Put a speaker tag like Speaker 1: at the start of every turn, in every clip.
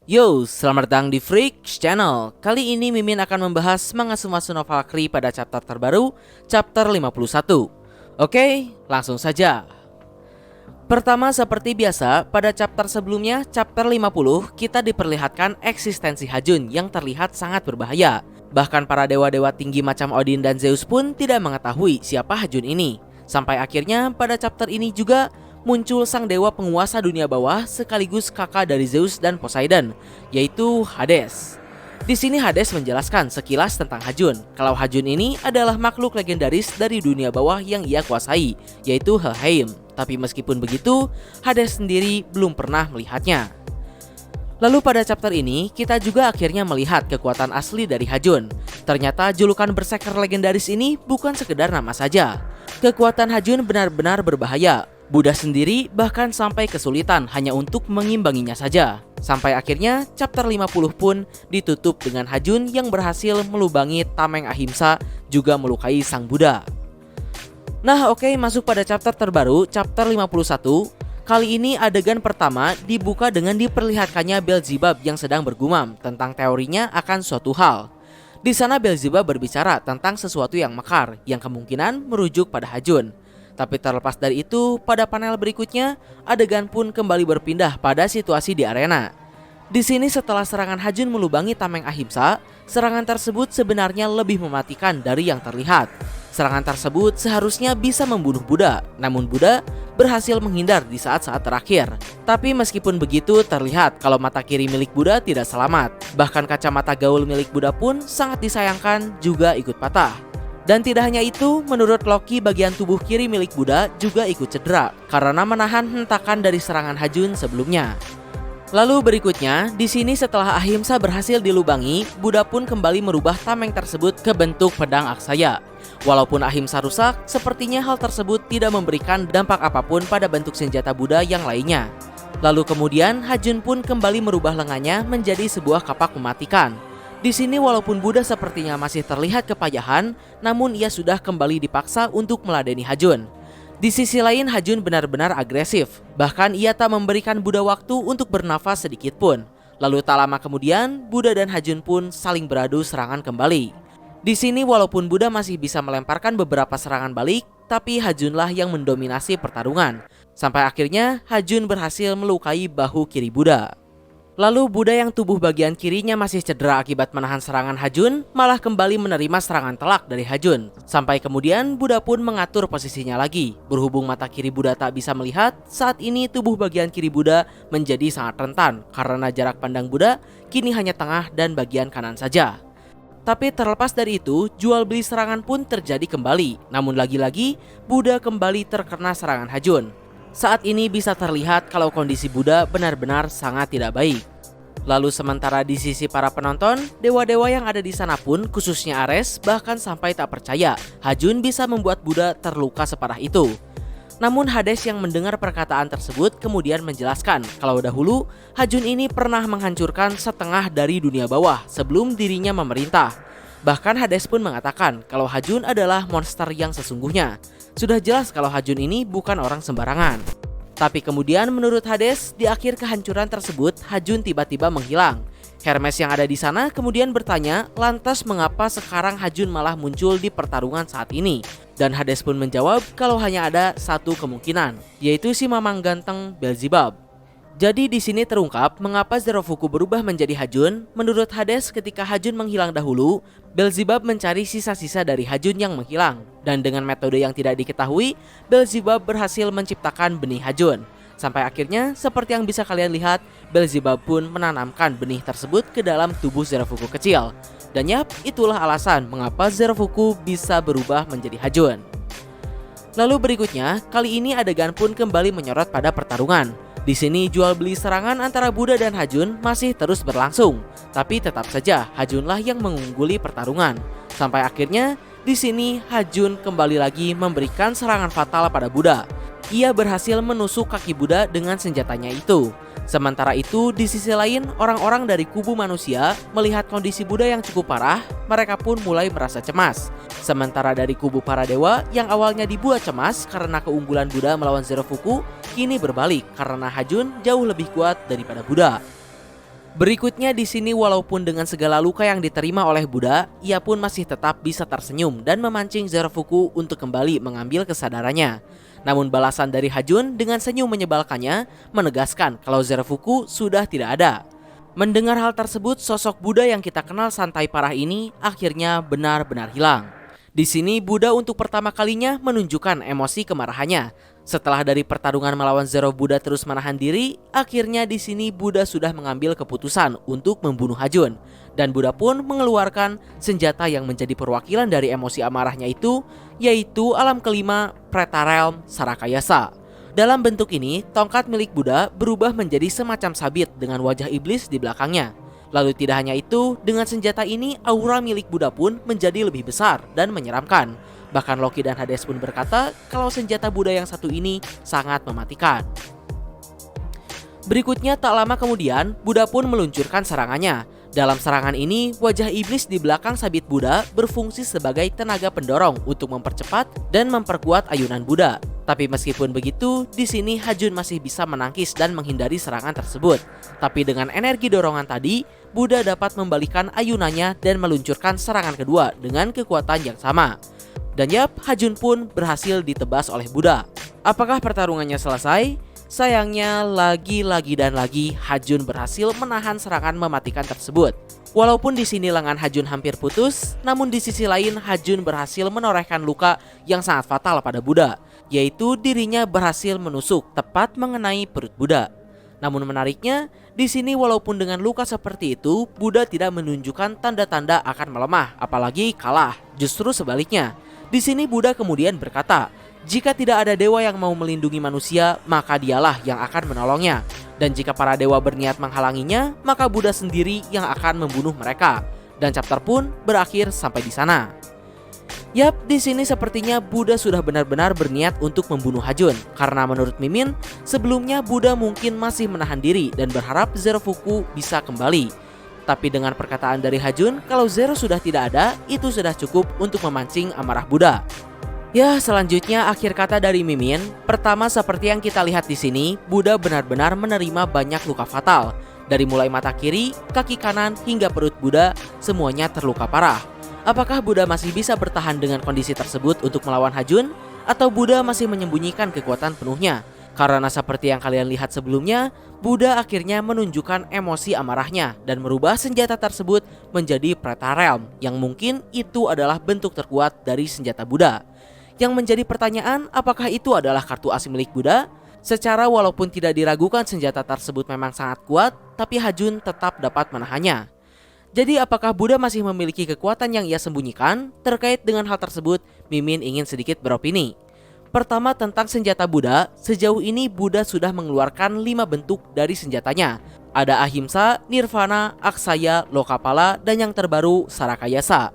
Speaker 1: Yo, selamat datang di Freaks Channel. Kali ini Mimin akan membahas manga Sumasu no Valkyrie pada chapter terbaru, chapter 51. Oke, langsung saja. Pertama, seperti biasa, pada chapter sebelumnya, chapter 50, kita diperlihatkan eksistensi Hajun yang terlihat sangat berbahaya. Bahkan para dewa-dewa tinggi macam Odin dan Zeus pun tidak mengetahui siapa Hajun ini. Sampai akhirnya pada chapter ini juga muncul sang dewa penguasa dunia bawah sekaligus kakak dari Zeus dan Poseidon, yaitu Hades. Di sini Hades menjelaskan sekilas tentang Hajun, kalau Hajun ini adalah makhluk legendaris dari dunia bawah yang ia kuasai, yaitu Helheim. Tapi meskipun begitu, Hades sendiri belum pernah melihatnya. Lalu pada chapter ini, kita juga akhirnya melihat kekuatan asli dari Hajun. Ternyata julukan berserker legendaris ini bukan sekedar nama saja. Kekuatan Hajun benar-benar berbahaya. Buddha sendiri bahkan sampai kesulitan hanya untuk mengimbanginya saja. Sampai akhirnya chapter 50 pun ditutup dengan Hajun yang berhasil melubangi tameng ahimsa juga melukai sang Buddha. Nah oke, masuk pada chapter terbaru, chapter 51. Kali ini adegan pertama dibuka dengan diperlihatkannya Beelzebub yang sedang bergumam tentang teorinya akan suatu hal. Di sana Beelzebub berbicara tentang sesuatu yang mekar yang kemungkinan merujuk pada Hajun. Tapi terlepas dari itu, pada panel berikutnya, adegan pun kembali berpindah pada situasi di arena. Di sini setelah serangan Hajun melubangi tameng ahimsa, serangan tersebut sebenarnya lebih mematikan dari yang terlihat. Serangan tersebut seharusnya bisa membunuh Buddha, namun Buddha berhasil menghindar di saat-saat terakhir. Tapi meskipun begitu, terlihat kalau mata kiri milik Buddha tidak selamat. Bahkan kacamata gaul milik Buddha pun sangat disayangkan juga ikut patah. Dan tidak hanya itu, menurut Loki bagian tubuh kiri milik Buddha juga ikut cedera karena menahan hentakan dari serangan Hajun sebelumnya. Lalu berikutnya, di sini setelah ahimsa berhasil dilubangi, Buddha pun kembali merubah tameng tersebut ke bentuk pedang aksaya. Walaupun ahimsa rusak, sepertinya hal tersebut tidak memberikan dampak apapun pada bentuk senjata Buddha yang lainnya. Lalu kemudian Hajun pun kembali merubah lengannya menjadi sebuah kapak mematikan. Di sini walaupun Buddha sepertinya masih terlihat kepayahan, namun ia sudah kembali dipaksa untuk meladeni Hajun. Di sisi lain Hajun benar-benar agresif, bahkan ia tak memberikan Buddha waktu untuk bernafas sedikit pun. Lalu tak lama kemudian, Buddha dan Hajun pun saling beradu serangan kembali. Di sini walaupun Buddha masih bisa melemparkan beberapa serangan balik, tapi Hajunlah yang mendominasi pertarungan. Sampai akhirnya Hajun berhasil melukai bahu kiri Buddha. Lalu Buddha yang tubuh bagian kirinya masih cedera akibat menahan serangan Hajun malah kembali menerima serangan telak dari Hajun. Sampai kemudian Buddha pun mengatur posisinya lagi. Berhubung mata kiri Buddha tak bisa melihat, saat ini tubuh bagian kiri Buddha menjadi sangat rentan karena jarak pandang Buddha kini hanya tengah dan bagian kanan saja. Tapi terlepas dari itu, jual beli serangan pun terjadi kembali. Namun lagi-lagi Buddha kembali terkena serangan Hajun. Saat ini bisa terlihat kalau kondisi Buddha benar-benar sangat tidak baik. Lalu sementara di sisi para penonton, dewa-dewa yang ada di sana pun khususnya Ares bahkan sampai tak percaya Hajun bisa membuat Buddha terluka separah itu. Namun Hades yang mendengar perkataan tersebut kemudian menjelaskan kalau dahulu Hajun ini pernah menghancurkan setengah dari dunia bawah sebelum dirinya memerintah. Bahkan Hades pun mengatakan kalau Hajun adalah monster yang sesungguhnya. Sudah jelas kalau Hajun ini bukan orang sembarangan. Tapi kemudian menurut Hades, di akhir kehancuran tersebut Hajun tiba-tiba menghilang. Hermes yang ada di sana kemudian bertanya, lantas mengapa sekarang Hajun malah muncul di pertarungan saat ini? Dan Hades pun menjawab kalau hanya ada satu kemungkinan, yaitu si mamang ganteng Beelzebub. Jadi di sini terungkap mengapa Zerofuku berubah menjadi Hajun. Menurut Hades, ketika Hajun menghilang dahulu, Beelzebub mencari sisa-sisa dari Hajun yang menghilang. Dan dengan metode yang tidak diketahui, Beelzebub berhasil menciptakan benih Hajun. Sampai akhirnya, seperti yang bisa kalian lihat, Beelzebub pun menanamkan benih tersebut ke dalam tubuh Zerofuku kecil. Dan yap, itulah alasan mengapa Zerofuku bisa berubah menjadi Hajun. Lalu berikutnya, kali ini adegan pun kembali menyorot pada pertarungan. Di sini jual beli serangan antara Buddha dan Hajun masih terus berlangsung, tapi tetap saja Hajunlah yang mengungguli pertarungan. Sampai akhirnya di sini Hajun kembali lagi memberikan serangan fatal pada Buddha. Ia berhasil menusuk kaki Buddha dengan senjatanya itu. Sementara itu di sisi lain, orang-orang dari kubu manusia melihat kondisi Buddha yang cukup parah, mereka pun mulai merasa cemas. Sementara dari kubu para dewa yang awalnya dibuat cemas karena keunggulan Buddha melawan Zerofuku, kini berbalik karena Hajun jauh lebih kuat daripada Buddha. Berikutnya di sini walaupun dengan segala luka yang diterima oleh Buddha, ia pun masih tetap bisa tersenyum dan memancing Zorofuku untuk kembali mengambil kesadarannya. Namun balasan dari Hajun dengan senyum menyebalkannya menegaskan kalau Zorofuku sudah tidak ada. Mendengar hal tersebut, sosok Buddha yang kita kenal santai parah ini akhirnya benar-benar hilang. Di sini Buddha untuk pertama kalinya menunjukkan emosi kemarahannya. Setelah dari pertarungan melawan Zero, Buddha terus menahan diri. Akhirnya di sini Buddha sudah mengambil keputusan untuk membunuh Hajun. Dan Buddha pun mengeluarkan senjata yang menjadi perwakilan dari emosi amarahnya itu, yaitu alam kelima Preta Realm Sarakayasa. Dalam bentuk ini, tongkat milik Buddha berubah menjadi semacam sabit dengan wajah iblis di belakangnya. Lalu tidak hanya itu, dengan senjata ini aura milik Buddha pun menjadi lebih besar dan menyeramkan. Bahkan Loki dan Hades pun berkata kalau senjata Buddha yang satu ini sangat mematikan. Berikutnya tak lama kemudian, Buddha pun meluncurkan serangannya. Dalam serangan ini, wajah iblis di belakang sabit Buddha berfungsi sebagai tenaga pendorong untuk mempercepat dan memperkuat ayunan Buddha. Tapi meskipun begitu, di sini Hajun masih bisa menangkis dan menghindari serangan tersebut. Tapi dengan energi dorongan tadi, Buddha dapat membalikan ayunannya dan meluncurkan serangan kedua dengan kekuatan yang sama. Dan yap, Hajun pun berhasil ditebas oleh Buddha. Apakah pertarungannya selesai? Sayangnya lagi-lagi dan lagi Hajun berhasil menahan serangan mematikan tersebut. Walaupun di sini lengan Hajun hampir putus, namun di sisi lain Hajun berhasil menorehkan luka yang sangat fatal pada Buddha, yaitu dirinya berhasil menusuk tepat mengenai perut Buddha. Namun menariknya, di sini walaupun dengan luka seperti itu, Buddha tidak menunjukkan tanda-tanda akan melemah, apalagi kalah. Justru sebaliknya. Di sini Buddha kemudian berkata, jika tidak ada dewa yang mau melindungi manusia, maka dialah yang akan menolongnya. Dan jika para dewa berniat menghalanginya, maka Buddha sendiri yang akan membunuh mereka. Dan chapter pun berakhir sampai di sana. Yap, di sini sepertinya Buddha sudah benar-benar berniat untuk membunuh Hajun. Karena menurut Mimin, sebelumnya Buddha mungkin masih menahan diri dan berharap Zorofuku bisa kembali. Tapi dengan perkataan dari Hajun, kalau Zero sudah tidak ada, itu sudah cukup untuk memancing amarah Buddha. Ya, selanjutnya akhir kata dari Mimin. Pertama, seperti yang kita lihat di sini, Buddha benar-benar menerima banyak luka fatal. Dari mulai mata kiri, kaki kanan, hingga perut Buddha, semuanya terluka parah. Apakah Buddha masih bisa bertahan dengan kondisi tersebut untuk melawan Hajun? Atau Buddha masih menyembunyikan kekuatan penuhnya? Karena seperti yang kalian lihat sebelumnya, Buddha akhirnya menunjukkan emosi amarahnya dan merubah senjata tersebut menjadi Preta Realm, yang mungkin itu adalah bentuk terkuat dari senjata Buddha. Yang menjadi pertanyaan, apakah itu adalah kartu as milik Buddha? Secara walaupun tidak diragukan senjata tersebut memang sangat kuat, tapi Hajun tetap dapat menahannya. Jadi apakah Buddha masih memiliki kekuatan yang ia sembunyikan? Terkait dengan hal tersebut, Mimin ingin sedikit beropini. Pertama, tentang senjata Buddha, sejauh ini Buddha sudah mengeluarkan 5 bentuk dari senjatanya. Ada Ahimsa, Nirvana, Aksaya, Lokapala, dan yang terbaru Sarakayasa.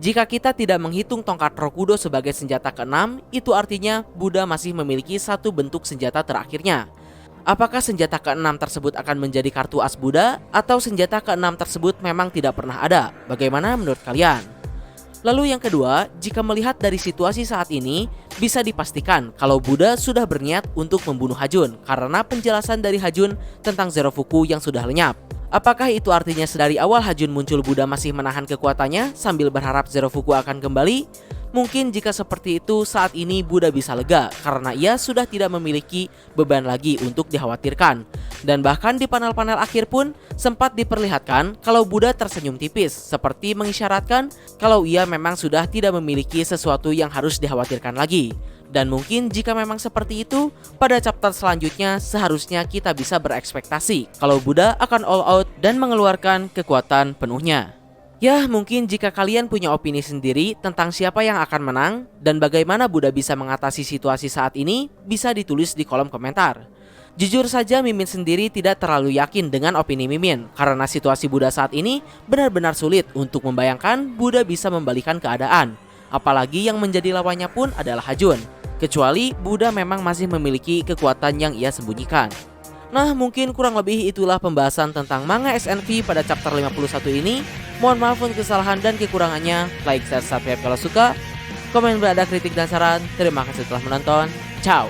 Speaker 1: Jika kita tidak menghitung tongkat Rokudo sebagai senjata ke-6, itu artinya Buddha masih memiliki 1 bentuk senjata terakhirnya. Apakah senjata ke-6 tersebut akan menjadi kartu as Buddha, atau senjata ke-6 tersebut memang tidak pernah ada? Bagaimana menurut kalian? Lalu yang kedua, jika melihat dari situasi saat ini, bisa dipastikan kalau Buddha sudah berniat untuk membunuh Hajun karena penjelasan dari Hajun tentang Zorofuku yang sudah lenyap. Apakah itu artinya sedari awal Hajun muncul Buddha masih menahan kekuatannya sambil berharap Zorofuku akan kembali? Mungkin jika seperti itu saat ini Buddha bisa lega karena ia sudah tidak memiliki beban lagi untuk dikhawatirkan. Dan bahkan di panel-panel akhir pun sempat diperlihatkan kalau Buddha tersenyum tipis seperti mengisyaratkan kalau ia memang sudah tidak memiliki sesuatu yang harus dikhawatirkan lagi. Dan mungkin jika memang seperti itu, pada chapter selanjutnya seharusnya kita bisa berekspektasi kalau Buddha akan all out dan mengeluarkan kekuatan penuhnya. Ya, mungkin jika kalian punya opini sendiri tentang siapa yang akan menang dan bagaimana Buddha bisa mengatasi situasi saat ini, bisa ditulis di kolom komentar. Jujur saja Mimin sendiri tidak terlalu yakin dengan opini Mimin karena situasi Buddha saat ini benar-benar sulit untuk membayangkan Buddha bisa membalikan keadaan. Apalagi yang menjadi lawannya pun adalah Hajun. Kecuali Buddha memang masih memiliki kekuatan yang ia sembunyikan. Nah, mungkin kurang lebih itulah pembahasan tentang manga SNV pada chapter 51 ini. Mohon maaf untuk kesalahan dan kekurangannya. Like, share, subscribe kalau suka. Komen berada kritik dan saran. Terima kasih telah menonton. Ciao.